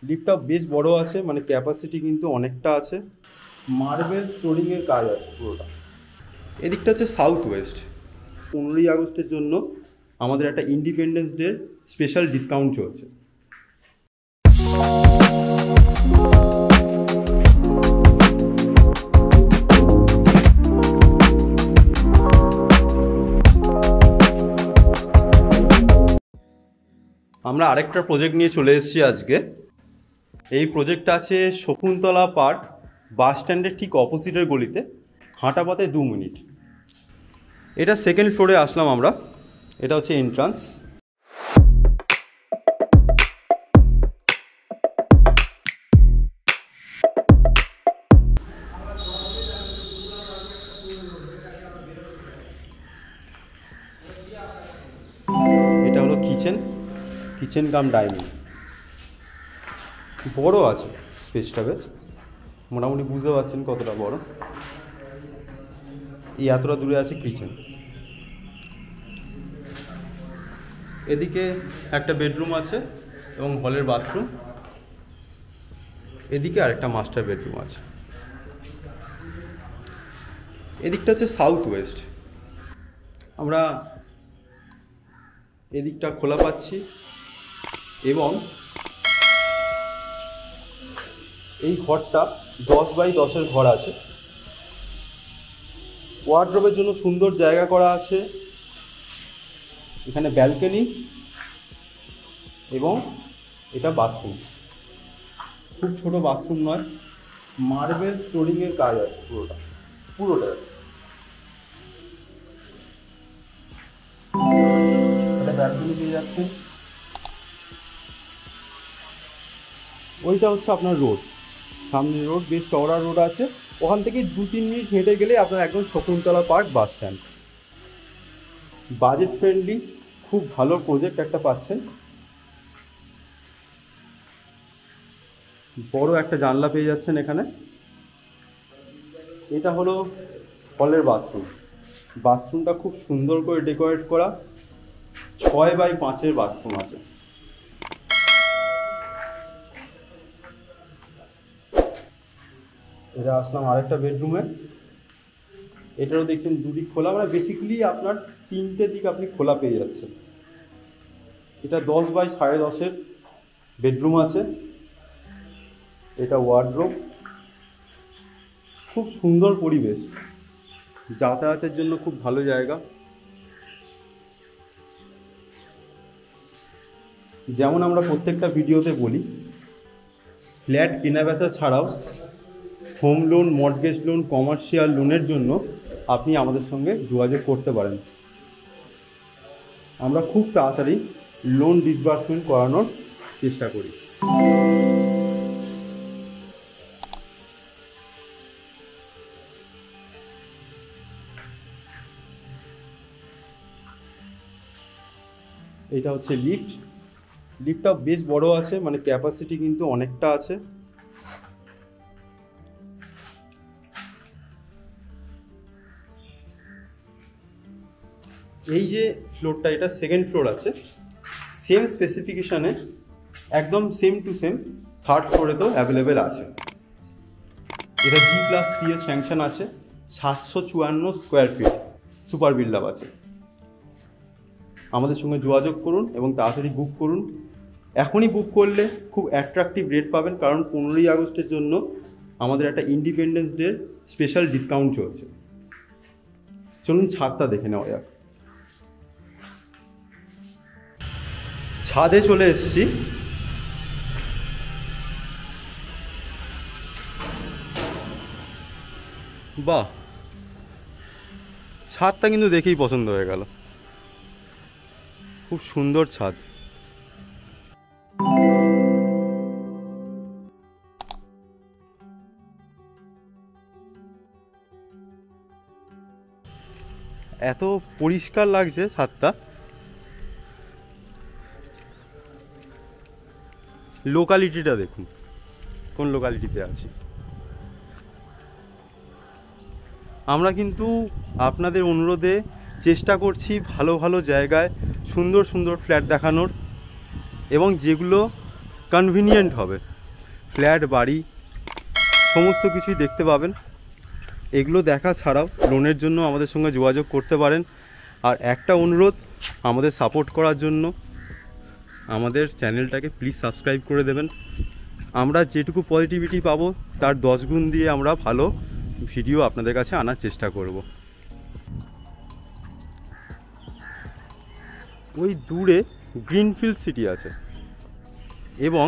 লিফটটা বেশ বড় আছে, মানে ক্যাপাসিটি কিন্তু অনেকটা আছে। মার্বেল ফ্লোরিংয়ের কাজ আছে পুরোটা। এদিকটা হচ্ছে সাউথ ওয়েস্ট। 15ই আগস্টের জন্য আমাদের একটা ইন্ডিপেন্ডেন্স ডে স্পেশাল ডিসকাউন্ট চলছে। আমরা আরেকটা প্রজেক্ট নিয়ে চলে এসেছি আজকে। এই প্রজেক্টটা আছে শকুন্তলা পার্ক বাস স্ট্যান্ডের ঠিক অপোজিটের গলিতে, হাঁটা পথে 2 মিনিট। এটা সেকেন্ড ফ্লোরে আসলাম আমরা। এটা হচ্ছে এন্ট্রান্স। এটা হলো কিচেন কাম ডাইনিং। বড় আছে স্পেসটা, বেশ মোটামুটি বুঝতে পারছেন কতটা বড়। এই এতটা দূরে আছে কিচেন। এদিকে একটা বেডরুম আছে এবং হলের বাথরুম। এদিকে আরেকটা মাস্টার বেডরুম আছে। এদিকটা হচ্ছে সাউথ ওয়েস্ট। আমরা এদিকটা খোলা পাচ্ছি এবং এই ঘরটা 10x10 ঘর আছে। ওয়ার্ডরোবের জন্য সুন্দর জায়গা করা আছে। এখানে ব্যালকনি এবং এটা বাথরুম। খুব ছোট বাথরুম নয়, মার্বেল ফ্লোরিংয়ের কাজ আছে পুরোটা। এটা ব্যালকনি পেয়ে যাচ্ছে। ওইটা হচ্ছে আপনার রোড, সামনে রোড, বেশ চওড়া রোড আছে। ওখান থেকে 2-3 মিনিট হেঁটে গেলে আপনার একদম Shakuntala park bus stand. Budget friendly, খুব ভালো প্রজেক্ট একটা পাচ্ছেন। বড় একটা জানলা পেয়ে যাচ্ছেন এখানে। এটা হলো হলের বাথরুম। বাথরুমটা খুব সুন্দর করে ডেকোরেট করা। 6x5 বাথরুম আছে। এটা আসলাম আরেকটা বেডরুমে। এটারও দেখছেন দুদিক খোলা, মানে বেসিক্যালি আপনার 3টে দিক আপনি খোলা পেয়ে যাচ্ছেন। এটা 10x10.5 বেডরুম আছে। এটা ওয়ার্ডরোব। খুব সুন্দর পরিবেশ, যাতায়াতের জন্য খুব ভালো জায়গা। যেমন আমরা প্রত্যেকটা ভিডিওতে বলি, ফ্ল্যাট কেনাবেচা ছাড়াও home loan, mortgage loan, commercial লোনের জন্য আপনি আমাদের সঙ্গে যোগাযোগ করতে পারেন। আমরা খুব তাড়াতাড়ি লোন ডিসবার্সমেন্ট করানোর চেষ্টা করি। এটা হচ্ছে লিফটটা বেশ বড় আছে, মানে ক্যাপাসিটি কিন্তু অনেকটা আছে। এই যে ফ্লোরটা, এটা সেকেন্ড ফ্লোর আছে। সেম স্পেসিফিকেশানে একদম সেম টু সেম থার্ড ফ্লোরেতেও অ্যাভেলেবেল আছে। এটা G+3 এর স্যাংশন আছে। 754 স্কোয়ার ফিট সুপার বিল্ডআপ আছে। আমাদের সঙ্গে যোগাযোগ করুন এবং তাড়াতাড়ি বুক করুন। এখনই বুক করলে খুব অ্যাট্রাকটিভ রেট পাবেন, কারণ 15ই আগস্টের জন্য আমাদের একটা ইন্ডিপেন্ডেন্স ডে স্পেশাল ডিসকাউন্ট চলছে। চলুন ছাদটা দেখে নেওয়া যাক। ছাদে চলে এসেছি। বাহ, ছাদটা কিন্তু দেখেই পছন্দ হয়ে গেল। খুব সুন্দর ছাদ। এত পরিষ্কার লাগছে ছাদটা। লোকালিটিটা দেখুন, কোন লোকালিটিতে আছি আমরা। কিন্তু আপনাদের অনুরোধে চেষ্টা করছি ভালো ভালো জায়গায় সুন্দর সুন্দর ফ্ল্যাট দেখানোর, এবং যেগুলো কনভিনিয়েন্ট হবে। ফ্ল্যাট, বাড়ি সমস্ত কিছুই দেখতে পাবেন। এগুলো দেখা ছাড়াও লোনের জন্য আমাদের সঙ্গে যোগাযোগ করতে পারেন। আর একটা অনুরোধ, আমাদের সাপোর্ট করার জন্য আমাদের চ্যানেলটাকে প্লিজ সাবস্ক্রাইব করে দেবেন। আমরা যেটুকু পজিটিভিটি পাবো তার 10 গুণ দিয়ে আমরা ভালো ভিডিও আপনাদের কাছে আনার চেষ্টা করব। ওই দূরে গ্রিনফিল্ড সিটি আছে এবং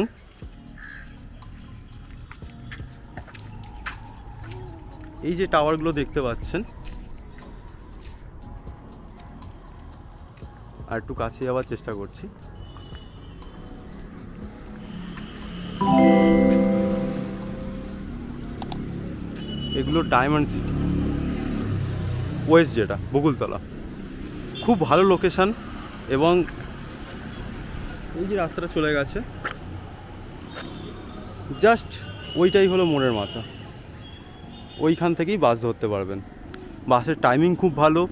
এই যে টাওয়ারগুলো দেখতে পাচ্ছেন, আর একটু কাছে যাওয়ার চেষ্টা করছি। এগুলো ডায়মন্ড সিটি ওয়েস্ট, যেটা বকুলতলা, খুব ভালো লোকেশান। এবং এই যে রাস্তাটা চলে গেছে জাস্ট ওইটাই হলো মোড়ের মাথা, ওইখান থেকেই বাস ধরতে পারবেন। বাসের টাইমিং খুব ভালো,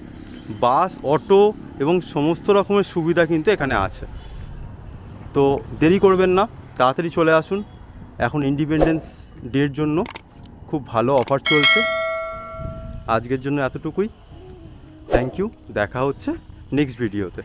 বাস, অটো এবং সমস্ত রকমের সুবিধা কিন্তু এখানে আছে। তো দেরি করবেন না, তাড়াতাড়ি চলে আসুন। এখন ইন্ডিপেন্ডেন্স ডের জন্য খুব ভালো অফার চলছে। আজকের জন্য এতটুকুই। থ্যাংক ইউ, দেখা হচ্ছে নেক্সট ভিডিওতে।